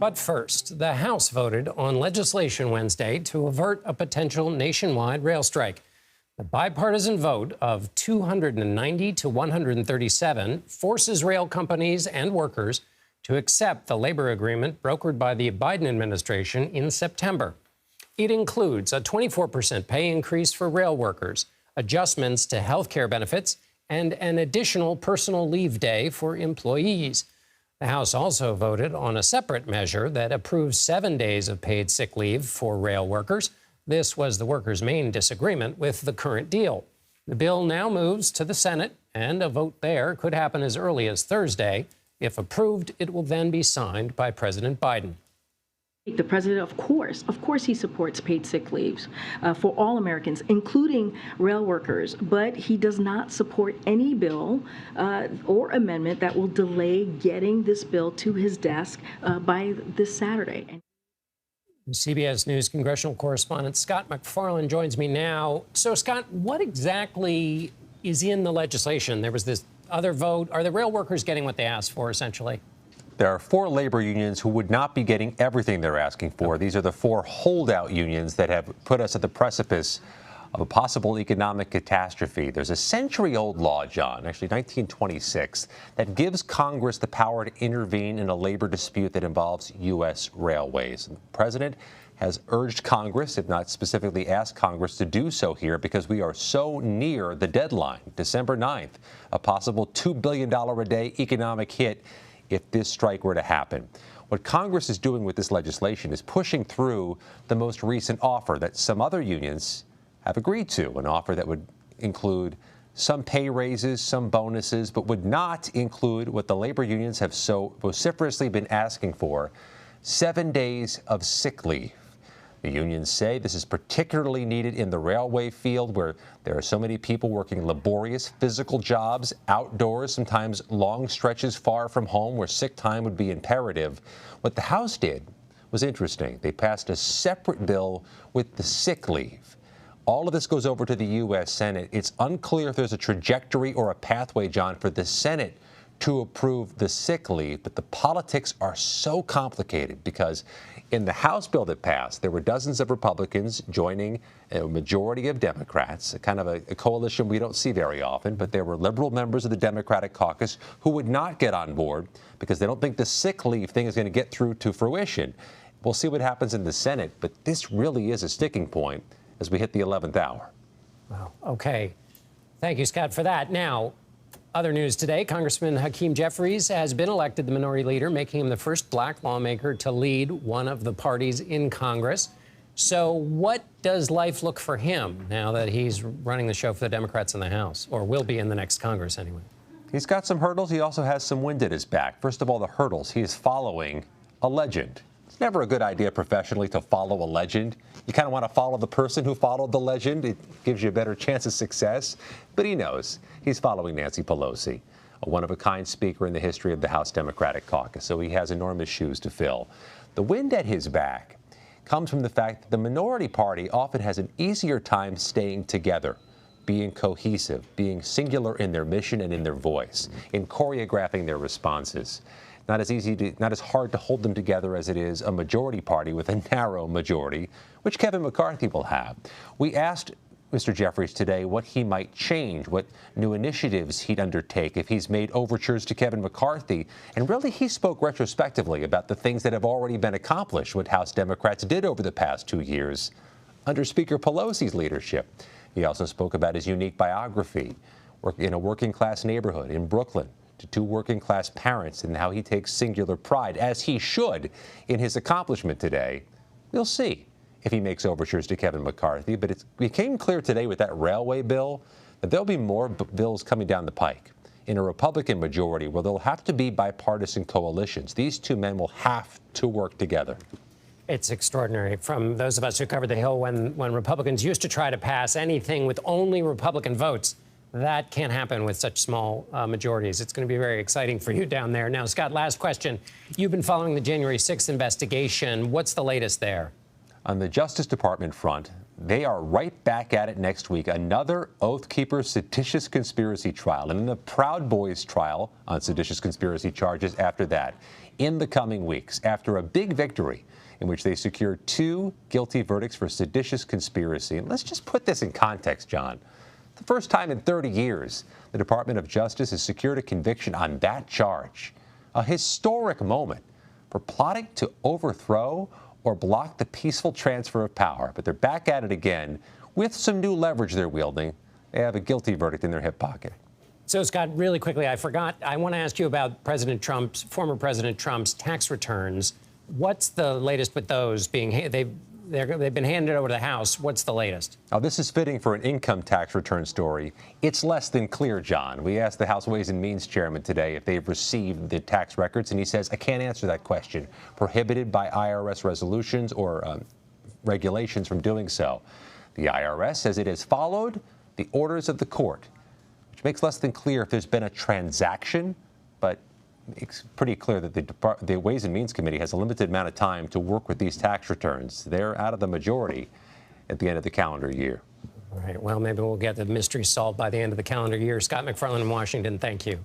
But first, the House voted on legislation Wednesday to avert a potential nationwide rail strike. The bipartisan vote of 290 to 137 forces rail companies and workers to accept the labor agreement brokered by the Biden administration in September. It includes a 24% pay increase for rail workers, adjustments to health care benefits, and an additional personal leave day for employees. The House also voted on a separate measure that approves 7 days of paid sick leave for rail workers. This was the workers' main disagreement with the current deal. The bill now moves to the Senate, and a vote there could happen as early as Thursday. If approved, it will then be signed by President Biden. The president, of course, he supports paid sick leaves for all Americans, including rail workers. But he does not support any bill or amendment that will delay getting this bill to his desk by this Saturday. CBS News congressional correspondent Scott MacFarlane joins me now. So, Scott, what exactly is in the legislation? There was this other vote. Are the rail workers getting what they asked for, essentially? There are 4 labor unions who would not be getting everything they're asking for. These are the 4 holdout unions that have put us at the precipice of a possible economic catastrophe. There's a century-old law, John, actually 1926, that gives Congress the power to intervene in a labor dispute that involves U.S. railways. And the president has urged Congress, if not specifically asked Congress, to do so here because we are so near the deadline, December 9th, a possible $2 billion a day economic hit if this strike were to happen. What Congress is doing with this legislation is pushing through the most recent offer that some other unions have agreed to, an offer that would include some pay raises, some bonuses, but would not include what the labor unions have so vociferously been asking for, 7 days of sick leave. The unions say this is particularly needed in the railway field where there are so many people working laborious physical jobs outdoors, sometimes long stretches far from home where sick time would be imperative. What the House did was interesting. They passed a separate bill with the sick leave. All of this goes over to the U.S. Senate. It's unclear if there's a trajectory or a pathway, John, for the Senate to approve the sick leave, but the politics are so complicated because in the House bill that passed, there were dozens of Republicans joining a majority of Democrats, kind of a coalition we don't see very often, but there were liberal members of the Democratic caucus who would not get on board because they don't think the sick leave thing is going to get through to fruition. We'll see what happens in the Senate, but this really is a sticking point as we hit the 11th hour. Wow. Okay. Thank you, Scott, for that. Now, other news today, Congressman Hakeem Jeffries has been elected the minority leader, making him the first black lawmaker to lead one of the parties in Congress. So what does life look for him now that he's running the show for the Democrats in the House, or will be in the next Congress anyway? He's got some hurdles. He also has some wind at his back. First of all, the hurdles. He is following a legend. It's never a good idea professionally to follow a legend. You kind of want to follow the person who followed the legend. It gives you a better chance of success. But he knows he's following Nancy Pelosi, a one-of-a-kind speaker in the history of the House Democratic caucus. So he has enormous shoes to fill. The wind at his back comes from the fact that the minority party often has an easier time staying together, being cohesive, being singular in their mission and in their voice, in choreographing their responses. Not as hard to hold them together as it is a majority party with a narrow majority, which Kevin McCarthy will have. We asked Mr. Jeffries today what he might change, what new initiatives he'd undertake if he's made overtures to Kevin McCarthy. And really, he spoke retrospectively about the things that have already been accomplished, what House Democrats did over the past 2 years under Speaker Pelosi's leadership. He also spoke about his unique biography, in a working-class neighborhood in Brooklyn, to 2 working-class parents, and how he takes singular pride, as he should, in his accomplishment today. We'll see if he makes overtures to Kevin McCarthy, but it became clear today with that railway bill that there'll be more bills coming down the pike in a Republican majority where there'll have to be bipartisan coalitions. These 2 men will have to work together. It's extraordinary. From those of us who covered the Hill when Republicans used to try to pass anything with only Republican votes, that can't happen with such small majorities. It's going to be very exciting for you down there. Now, Scott, last question. You've been following the January 6th investigation. What's the latest there? On the Justice Department front, they are right back at it next week. Another Oath Keepers seditious conspiracy trial, and then the Proud Boys trial on seditious conspiracy charges after that in the coming weeks, after a big victory in which they secured 2 guilty verdicts for seditious conspiracy. And let's just put this in context, John. The first time in 30 years the Department of Justice has secured a conviction on that charge. A historic moment for plotting to overthrow or block the peaceful transfer of power. But they're back at it again with some new leverage they're wielding. They have a guilty verdict in their hip pocket. So, Scott, really quickly, I forgot. I want to ask you about former President Trump's tax returns. What's the latest with those being they've been handed over to the House? What's the latest? Now, this is fitting for an income tax return story. It's less than clear, John. We asked the House Ways and Means chairman today if they've received the tax records, and he says, I can't answer that question. Prohibited by IRS resolutions or regulations from doing so. The IRS says it has followed the orders of the court, which makes less than clear if there's been a transaction, but it's pretty clear that the Ways and Means Committee has a limited amount of time to work with these tax returns. They're out of the majority at the end of the calendar year. All right. Well, maybe we'll get the mystery solved by the end of the calendar year. Scott MacFarlane in Washington, thank you.